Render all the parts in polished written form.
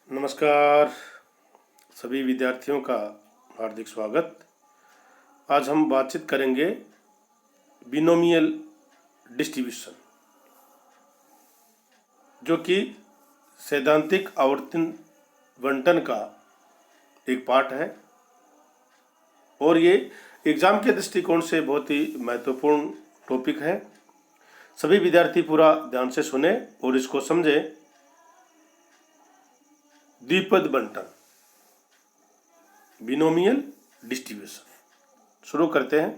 नमस्कार सभी विद्यार्थियों का हार्दिक स्वागत। आज हम बातचीत करेंगे बिनोमियल डिस्ट्रीब्यूशन, जो कि सैद्धांतिक आवर्तन बंटन का एक पार्ट है और ये एग्जाम के दृष्टिकोण से बहुत ही महत्वपूर्ण टॉपिक है। सभी विद्यार्थी पूरा ध्यान से सुने और इसको समझें। द्विपद बंटन, बिनोमियल डिस्ट्रीब्यूशन। शुरू करते हैं।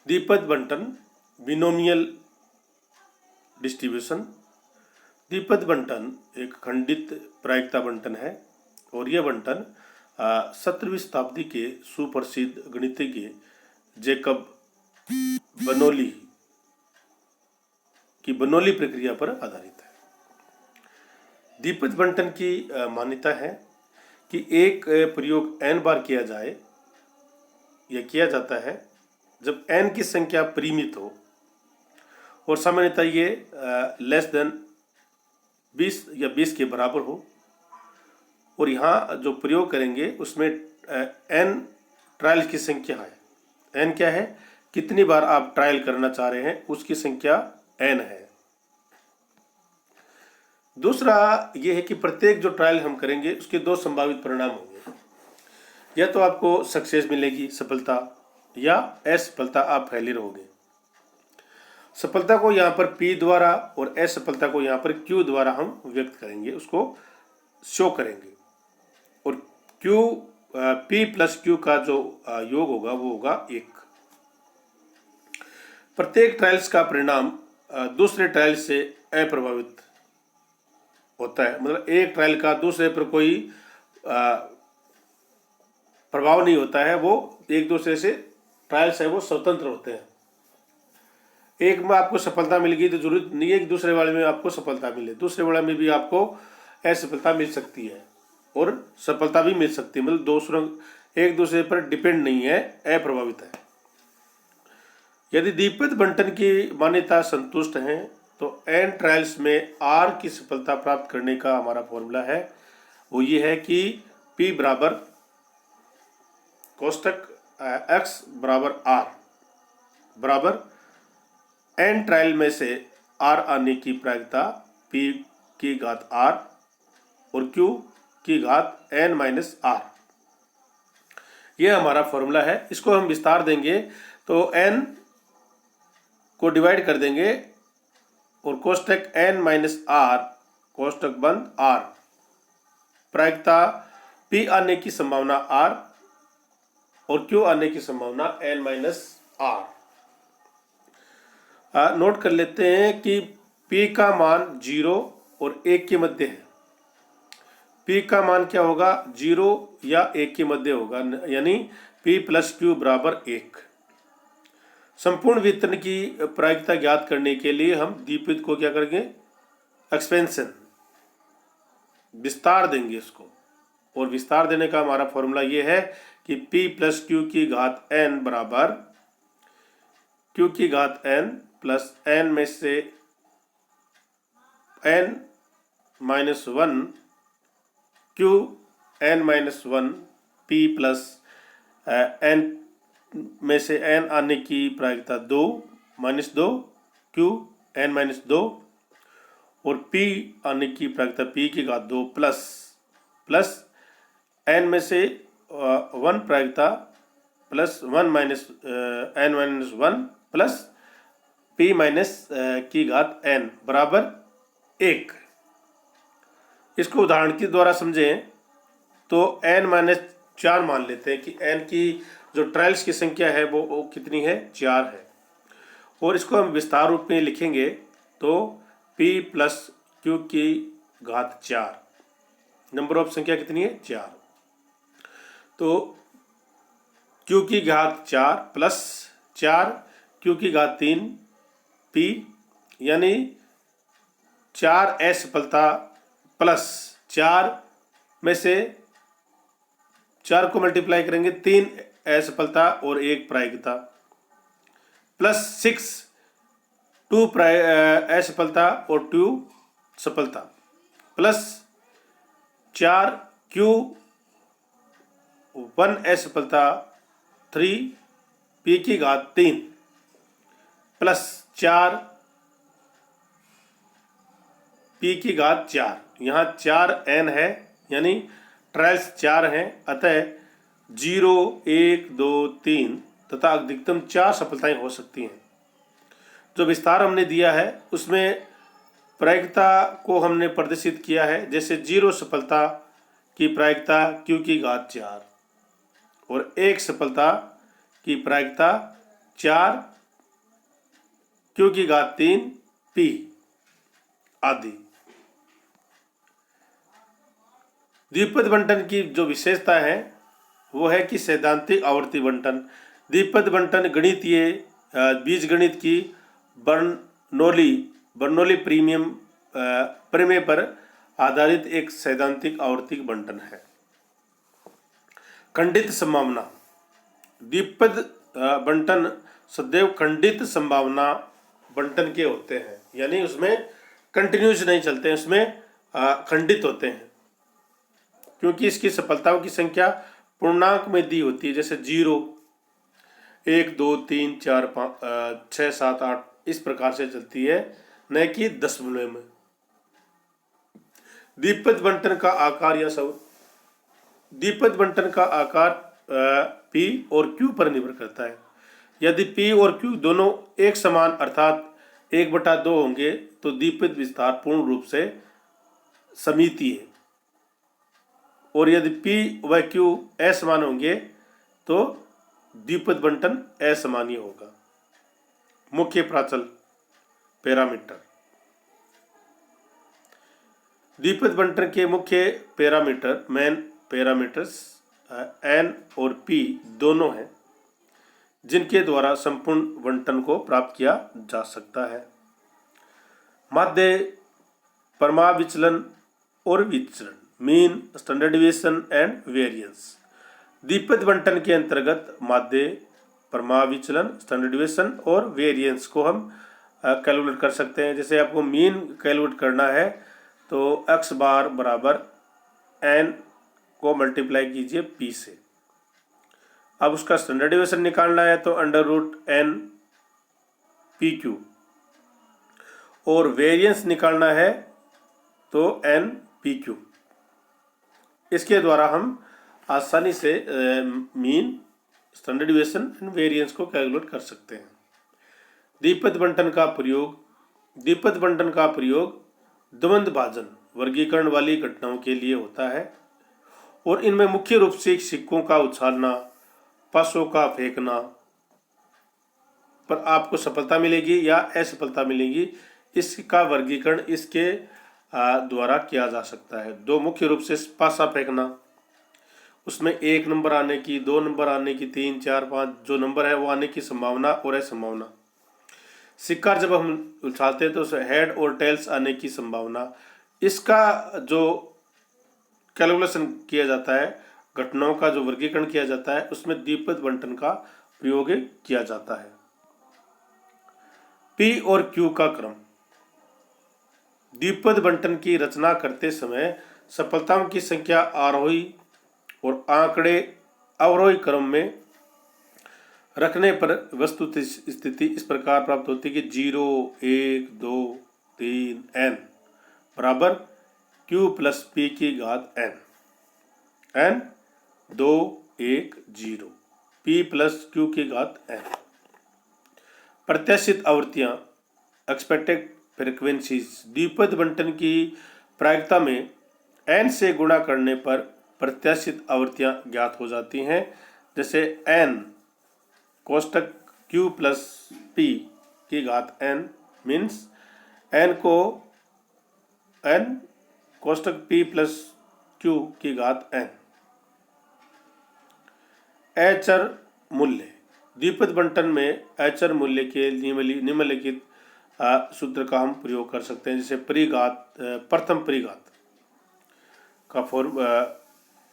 द्विपद बंटन, बिनोमियल डिस्ट्रीब्यूशन। द्विपद बंटन एक खंडित प्रायिकता बंटन है और यह बंटन 17वीं शताब्दी के सुप्रसिद्ध गणितज्ञ जैकब बर्नौली की बर्नौली प्रक्रिया पर आधारित है। द्विपद बंटन की मान्यता है कि एक प्रयोग n बार किया जाए या किया जाता है जब n की संख्या परिमित हो और सामान्यतः ये लेस देन 20 या 20 के बराबर हो। और यहाँ जो प्रयोग करेंगे उसमें n ट्रायल की संख्या है। n क्या है? कितनी बार आप ट्रायल करना चाह रहे हैं उसकी संख्या n है। दूसरा ये है कि प्रत्येक जो ट्रायल हम करेंगे उसके दो संभावित परिणाम होंगे। या तो आपको सक्सेस मिलेगी, सफलता, या असफलता, आप फेलियर होगे। सफलता को यहाँ पर P द्वारा और असफलता को यहाँ पर Q द्वारा हम व्यक्त करेंगे, उसको शो करेंगे। और P प्लस Q का जो योग होगा वो होगा 1। प्रत्येक ट्रायल्स का परिणाम दूसरे ट्रायल से अप्रभावित होता है। मतलब एक ट्रायल का दूसरे पर कोई प्रभाव नहीं होता है, वो एक दूसरे से ट्रायल्स है वो स्वतंत्र होते हैं। एक में आपको सफलता मिल गई तो जरूरत नहीं है कि दूसरे वाले में आपको सफलता मिले। दूसरे वाले में भी आपको असफलता मिल सकती है और सफलता भी मिल सकती है। मतलब दूसरों एक दूसरे पर डिपेंड नहीं है, अप्रभावित है। यदि द्विपद बंटन की मान्यता संतुष्ट है तो n ट्रायल्स में r की सफलता प्राप्त करने का हमारा फॉर्मूला है वो ये है कि P बराबर कोष्टक x बराबर r बराबर n ट्रायल में से r आने की प्रायिकता P की घात r और Q की घात n माइनस r। यह हमारा फॉर्मूला है। इसको हम विस्तार देंगे तो n को डिवाइड कर देंगे और कोष्टक n माइनस r कोष्टक बंद r, प्रायिकता P आने की संभावना r और Q आने की संभावना n माइनस r। नोट कर लेते हैं कि P का मान 0 और 1 के मध्य है। P का मान क्या होगा? 0 या 1 के मध्य होगा, यानी P प्लस Q बराबर 1। संपूर्ण वितरण की प्रायिकता ज्ञात करने के लिए हम द्विपद को क्या करेंगे? एक्सपेंशन, विस्तार देंगे इसको। और विस्तार देने का हमारा फॉर्मूला ये है कि P प्लस Q की घात n बराबर Q की घात n प्लस n में से n minus 1 Q n minus 1 P plus n में से n आने की प्रायिकता 2 माइनस 2 Q n माइनस 2 और P आने की प्रायिकता P की घात 2 प्लस n में से 1 प्रायिकता plus 1 minus n minus 1 plus P minus की घात n बराबर 1। इसको उदाहरण के द्वारा समझें तो n माइनस 4 मान लेते हैं कि n की जो ट्रायल्स की संख्या है वो कितनी है? 4 है। और इसको हम विस्तार रूप में लिखेंगे तो P प्लस Q की घात 4, नंबर ऑफ संख्या कितनी है? 4। तो Q की घात 4 प्लस 4 Q की घात 3 P, यानी 4 असफलता प्लस 4 में से 4 को मल्टीप्लाई करेंगे 3 असफलता और 1 प्रायिकता, प्लस 6 2 असफलता और 2 सफलता, प्लस 4 क्यू 1 एस सफलता 3 पी की घात 3 प्लस 4 पी की घात 4। यहाँ 4 एन है, यानी ट्रायल्स 4 हैं, अतः 0, 1, 2, 3 तथा अधिकतम 4 सफलताएं हो सकती हैं। जो विस्तार हमने दिया है उसमें प्रायिकता को हमने प्रदर्शित किया है, जैसे 0 सफलता की प्रायिकता q की घात 4 और 1 सफलता की प्रायिकता 4 q की घात 3 p आदि। द्विपद बंटन की जो विशेषता है वो है कि सैद्धांतिक आवर्ती बंटन। द्विपद बंटन गणितीय बीजगणित की बर्नौली प्रमेय पर आधारित एक सैद्धांतिक आवर्ती बंटन है। खंडित संभावना। द्विपद बंटन सदैव खंडित संभावना बंटन के होते हैं, यानी उसमें कंटिन्यूस नहीं चलते हैं, उसमें खंडित होते हैं, क्योंकि इसकी सफलताओं की संख्या पूर्णांक में दी होती है, जैसे 0, 1, 2, 3, 4, 5, 6, 7, 8 इस प्रकार से चलती है, न कि दशमलव में। द्विपद बंटन का आकार या सब द्विपद बंटन का आकार P और Q पर निर्भर करता है। यदि P और Q दोनों एक समान अर्थात 1/2 होंगे तो द्विपद विस्तार पूर्ण रूप से सममितीय है, और यदि P व Q असमान होंगे तो द्विपद बंटन असमानीय होगा। मुख्य प्राचल पैरामीटर। द्विपद बंटन के मुख्य पैरामीटर मेन पैरामीटर्स N और P दोनों हैं, जिनके द्वारा संपूर्ण बंटन को प्राप्त किया जा सकता है। माध्य, प्रमाण विचलन और विचरण, mean, standard deviation and variance. द्विपद बंटन के अंतर्गत माध्य, प्रमाण विचलन, स्टैंडर्ड डिविएशन और वेरिएंस को हम कैलकुलेट कर सकते हैं। जैसे आपको मीन कैलकुलेट करना है तो x बार बराबर n को मल्टीप्लाई कीजिए p से। अब उसका स्टैंडर्ड डिविएशन निकालना है तो √n pq, और वेरिएंस निकालना है तो n pq। इसके द्वारा हम आसानी से mean, standard deviation and variance को कैलकुलेट कर सकते हैं। द्विपद बंटन का प्रयोग द्वंद्व भाजन वर्गीकरण वाली घटनाओं के लिए होता है, और इनमें मुख्य रूप से सिक्कों का उछालना, पासों का फेंकना पर आपको सफलता मिलेगी या असफलता मिलेगी, इसका वर्गीकरण इसके द्वारा किया जा सकता है। दो मुख्य रूप से पासा फेंकना, उसमें 1 नंबर आने की, 2 नंबर आने की, 3, 4, 5 जो नंबर है वो आने की संभावना और असंभावना। सिक्का जब हम उछालते हैं तो उसे हेड और टेल्स आने की संभावना, इसका जो कैलकुलेशन किया जाता है, घटनाओं का जो वर्गीकरण किया जाता है, उसमें द्विपद बंटन का प्रयोग किया जाता है। P और Q का क्रम। द्विपद बंटन की रचना करते समय सफलताओं की संख्या आरोही और आंकड़े अवरोही क्रम में रखने पर वस्तु स्थिति इस प्रकार प्राप्त होती है कि 0, 1, 2, 3 n बराबर Q प्लस P की घात n, n 2, 1, 0, P plus Q की घात n। प्रत्याशित आवृत्तियां एक्सपेक्टेड फ्रीक्वेंसीज। द्विपद बंटन की प्रायिकता में n से गुणा करने पर प्रत्याशित आवृत्तियां ज्ञात हो जाती हैं, जैसे n कोष्टक Q प्लस P की घात n मीन्स n को n कोष्टक P प्लस Q की घात n। अचर मूल्य। द्विपद बंटन में अचर मूल्य के निम्नलिखित सूत्र का हम प्रयोग कर सकते हैं, जैसे प्रथम परिघात का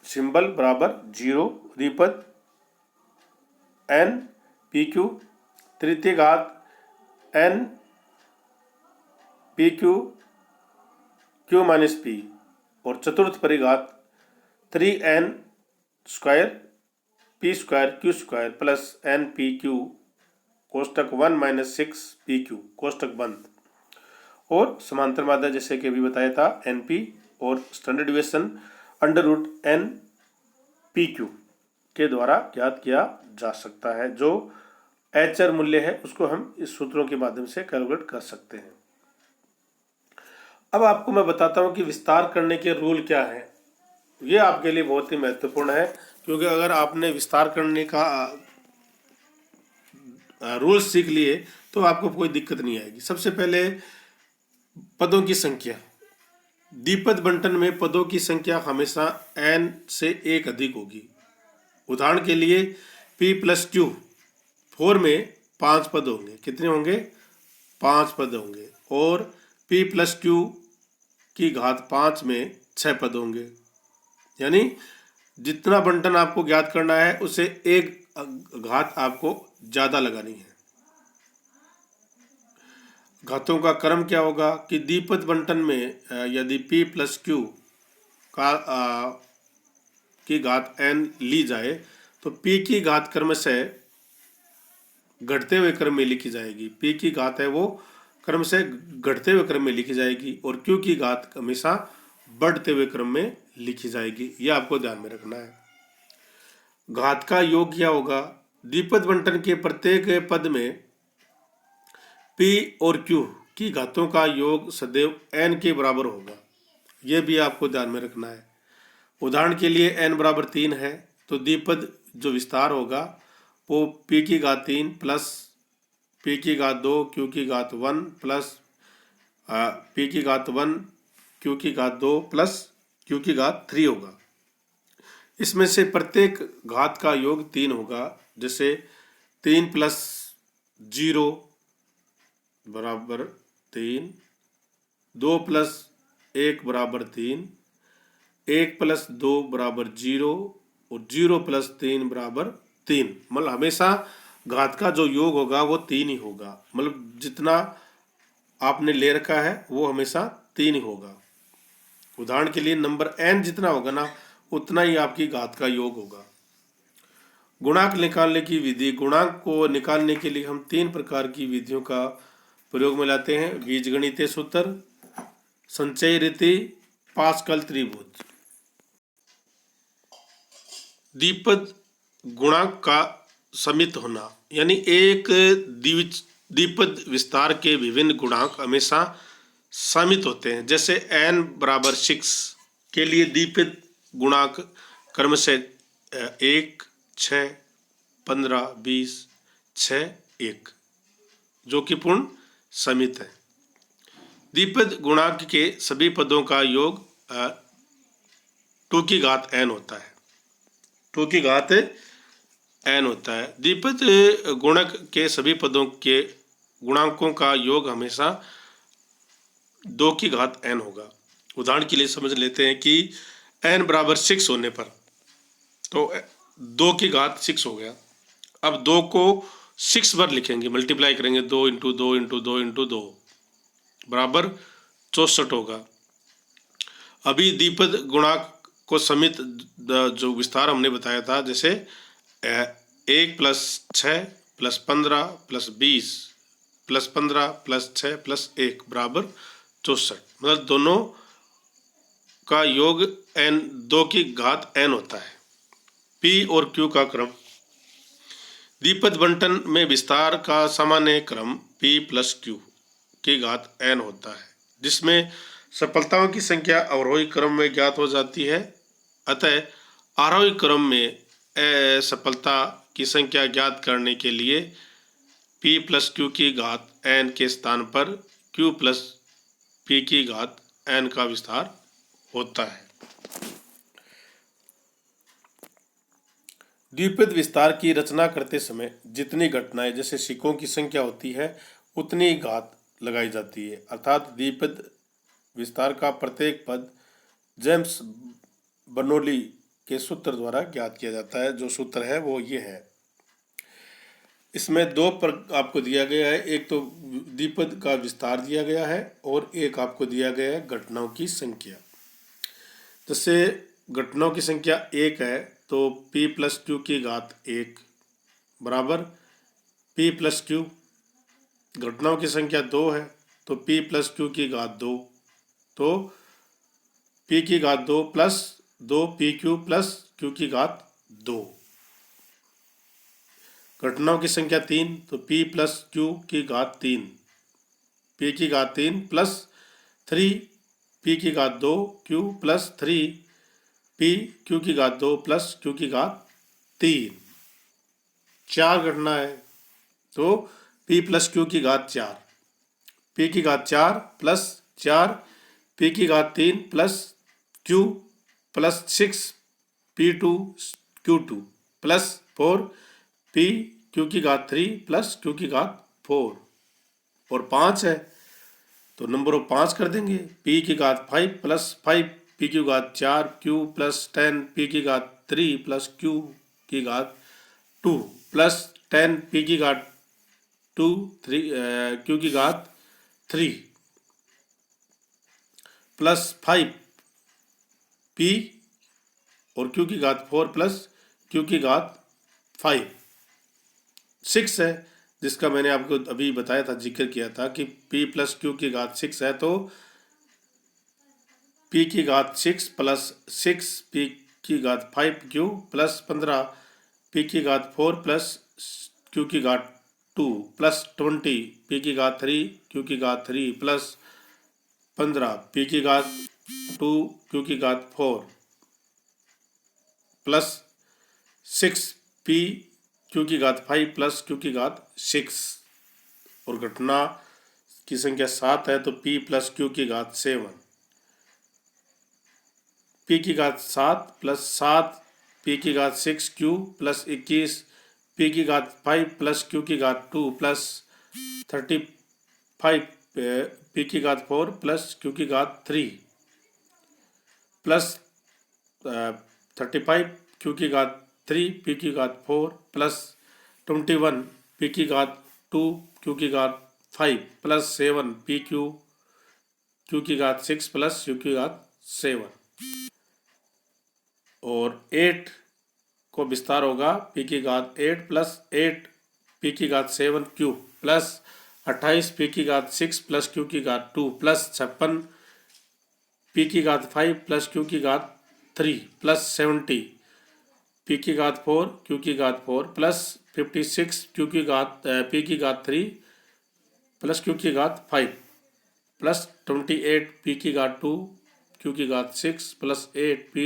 सिंबल बराबर 0 द्विपद n pq, तृतीय घात n pq q minus p, और चतुर्थ परिघात 3n square P square Q square plus N P Q कोष्टक 1 माइनस 6 पी क्यू कोष्टक बंद। और समांतर माध्य जैसे कि अभी बताया था एन पी और standard deviation under root N P Q के द्वारा ज्ञात किया जा सकता है। जो एचआर मूल्य है उसको हम इस सूत्रों के माध्यम से कैलकुलेट कर सकते हैं। अब आपको मैं बताता हूं कि विस्तार करने के रूल क्या है। ये आपके लिए बहुत ही महत्वपूर्ण है, क्योंकि अगर आपने विस्तार करने का रूल सीख लिए तो आपको कोई दिक्कत नहीं आएगी। सबसे पहले पदों की संख्या। द्विपद बंटन में पदों की संख्या हमेशा n से 1 अधिक होगी। उदाहरण के लिए p प्लस क्यू 4 में 5 पद होंगे। कितने होंगे? 5 पद होंगे। और p प्लस क्यू की घात 5 में 6 पद होंगे। यानी जितना बंटन आपको ज्ञात करना है उसे एक घात आपको ज़्यादा लगानी है। घातों का क्रम क्या होगा कि द्विपद बंटन में यदि p प्लस क्यू का की घात n ली जाए तो p की घात क्रमशः घटते हुए क्रम में लिखी जाएगी। p की घात है वो क्रमशः घटते हुए क्रम में लिखी जाएगी और q की घात हमेशा बढ़ते हुए क्रम में लिखी जाएगी। यह आपको ध्यान में रखना है। घात का योग क्या होगा? द्विपद बंटन के प्रत्येक पद में p और q की घातों का योग सदैव n के बराबर होगा। यह भी आपको ध्यान में रखना है। उदाहरण के लिए n बराबर 3 है तो द्विपद जो विस्तार होगा वो p की घात 3 प्लस p की घात 2 q की घात 1 प्लस p की घात 1 q की घात 2 प्लस q की घात 3 होगा। इसमें से प्रत्येक घात का योग 3 होगा। जैसे 3 प्लस 0 बराबर 3, 2 प्लस 1 बराबर 3, 1 प्लस 2 बराबर 0 और 0 प्लस 3 बराबर 3। मतलब हमेशा घात का जो योग होगा वो 3 ही होगा। मतलब जितना आपने ले रखा है वो हमेशा 3 ही होगा। उदाहरण के लिए नंबर n जितना होगा ना उतना ही आपकी घात का योग होगा। गुणांक निकालने की विधि। गुणांक को निकालने के लिए हम 3 प्रकार की विधियों का प्रयोग में लाते हैं। बीजगणितीय सूत्र, संचयी रीति, पास्कल त्रिभुज। द्विपद गुणांक का समित होना यानी एक द्विपद विस्तार के विभिन्न गुणांक हमेशा समित होते हैं। जैसे n बराबर 6 के लिए द्विपद गुणांक क्रमशः 1, 6, 15, 20, 6, 1 जो कि पूर्ण समित है। द्विपद गुणांक के सभी पदों का योग 2 की घात n होता है। 2 की घात n होता है। द्विपद गुणक के सभी पदों के गुणांकों का योग हमेशा 2 की घात n होगा। उदाहरण के लिए समझ लेते हैं कि n बराबर 6 होने पर तो 2 की घात 6 हो गया। अब 2 को 6 बार लिखेंगे, मल्टीप्लाई करेंगे 2 इंटू 2 इंटू 2 इंटू 2 बराबर 64 होगा। अभी द्विपद गुणांक को समित जो विस्तार हमने बताया था, जैसे 1 plus 6 plus 15 plus 20 plus 15 plus 6 plus 1 बराबर 64। मतलब दोनों का योग n 2 की घात n होता है। p और q का क्रम। द्विपद बंटन में विस्तार का सामान्य क्रम p प्लस क्यू की घात n होता है, जिसमें सफलताओं की संख्या अवरोही क्रम में ज्ञात हो जाती है। अतः आरोही क्रम में सफलता की संख्या ज्ञात करने के लिए p प्लस क्यू की घात n के स्थान पर q प्लस p की घात n का विस्तार होता है। द्विपद विस्तार की रचना करते समय जितनी घटनाएं जैसे शिकों की संख्या होती है उतनी घात लगाई जाती है। अर्थात द्विपद विस्तार का प्रत्येक पद जेम्स बर्नौली के सूत्र द्वारा ज्ञात किया जाता है। जो सूत्र है वो ये है। इसमें 2 आपको दिया गया है। एक तो द्विपद का विस्तार दिया गया है और एक आपको दिया गया है घटनाओं की संख्या। जैसे घटनाओं की संख्या 1 है तो p प्लस क्यू की घात 1 बराबर p प्लस क्यू। घटनाओं की संख्या 2 है तो p प्लस क्यू की घात 2, तो p की घात 2 प्लस 2 क्यू प्लस क्यू की घात 2। घटनाओं की संख्या 3 तो p प्लस क्यू की घात 3, p की घात 3 प्लस 3 p की घात 2 क्यू प्लस 3 p क्यू की घात 2 प्लस क्यू की घात 3। 4 घटना है तो p प्लस क्यू की घात 4, p की घात 4 प्लस 4 p की घात 3 plus q plus 6 p2 q2 plus 4 p Q की घात 3 प्लस क्यू की घात 4। और 5 है तो नंबर ऑफ 5 कर देंगे, p की घात 5 प्लस 5 p की घात 4 q प्लस 10 p की घात 3 प्लस q की घात 2 प्लस 10 p की घात 2 3 q की घात 3 प्लस 5 p और q की घात 4 प्लस q की घात 5। 6 है जिसका मैंने आपको अभी बताया था, जिक्र किया था कि p प्लस क्यू की घात 6 है तो p की घात 6 प्लस 6 p की घात 5 q प्लस 15 p की घात 4 प्लस q की घात 2 प्लस 20 p की घात 3 q की घात 3 प्लस 15 p की घात 2 q की घात 4 प्लस 6 p q की घात 5 प्लस q की घात 6। और घटना की संख्या 7 है तो p प्लस q की घात 7, p की घात 7 प्लस 7 p की घात 6 q प्लस 21 p की घात 5 प्लस q की घात 2 प्लस 35 p की घात 4 प्लस q की घात 3 प्लस 35 q की घात 3 p की घात 4 प्लस 21 p की घात 2 q की घात 5 प्लस 7 p q की घात 6 प्लस q की घात 7। और 8 को विस्तार होगा p की घात 8 प्लस 8 p की घात 7 q प्लस 28 p की घात 6 प्लस q की घात 2 प्लस 56 p की घात 5 प्लस q की घात 3 प्लस 70 p की घात 4 q की घात 4 प्लस 56 q की घात p की घात 3 प्लस q की घात 5 प्लस 28 p की घात 2 q की घात 6 प्लस 8 p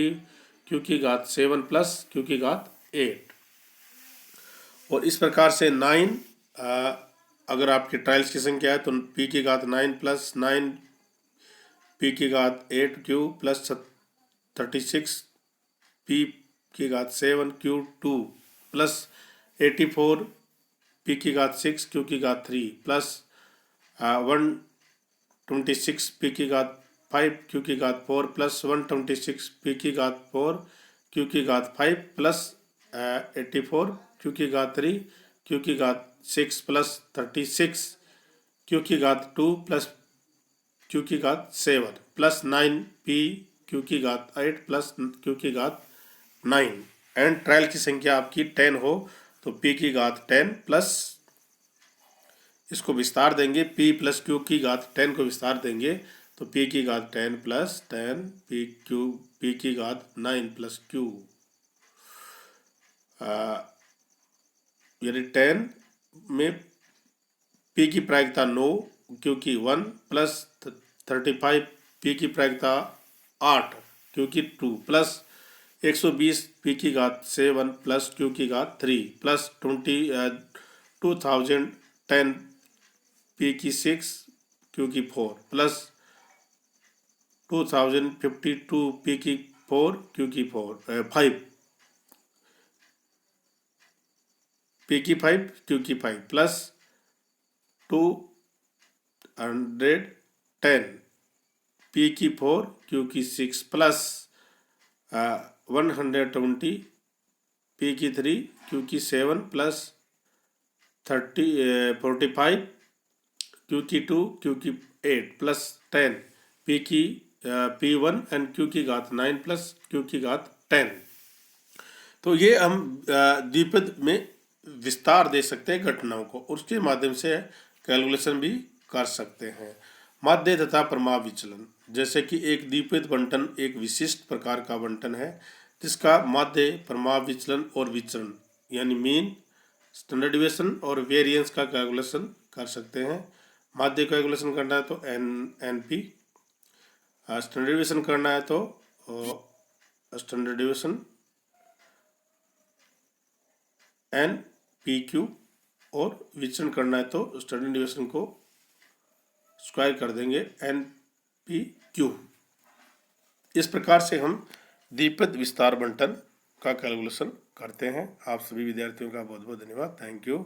q की घात 7 प्लस q की घात 8। और इस प्रकार से 9 अगर आपकी ट्रायल्स की संख्या है तो p की घात 9 प्लस 9 p की घात 8 q प्लस 36 p की घात 7 q2 प्लस 84 p की घात 6 q की घात 3 प्लस 126 p की घात 5 q की घात 4 प्लस 126 p की घात 4 q की घात 5 प्लस 84 q की घात 3 q की घात 6 प्लस 36 q की घात 2 प्लस q की घात 7 प्लस 9 p q की घात 8 प्लस q की घात 9। एंड ट्रायल की संख्या आपकी 10 हो तो p की घात 10 प्लस इसको विस्तार देंगे p प्लस q की घात 10 को विस्तार देंगे तो p की घात 10 प्लस 10 p की घात 9 प्लस q यानी 10 में p की प्रायिकता 9 q की 1 प्लस 35 p की प्रायिकता 8 q की 2 प्लस 120 p की घात 7 प्लस q की घात 3 प्लस 2010 p की 6 q की 4 प्लस 2052 p की 4 q की 5 p की 5 q की 5 प्लस 210 p की 4 q की 6 प्लस 120 p की 3 q की 7 प्लस 45 q की 2 q की 8 प्लस 10 p की P1 एन क्यू की घात 9 प्लस क्यू की घात 10। तो ये हम द्विपद में विस्तार दे सकते हैं घटनाओं को, उसके माध्यम से कैलकुलेशन भी कर सकते हैं। माध्य तथा प्रमाव विचलन, जैसे कि एक द्विपद बंटन एक विशिष्ट प्रकार का बंटन है जिसका माध्य, प्रमाव विचलन और विचरण यानी मीन, स्टैंडर्ड डिविएशन और वेरिएंस का कैलकुलेशन कर सकते हैं। माध्य कैलकुलेशन करना है तो एन पी, स्टैंडर्ड डिविएशन करना है तो standard deviation n P q, और विचरण करना है तो स्टैंडर्ड डिविएशन को स्क्वायर कर देंगे एन पी क्यू। इस प्रकार से हम द्विपद विस्तार बंटन का कैलकुलेशन करते हैं। आप सभी विद्यार्थियों का बहुत बहुत धन्यवाद। Thank you.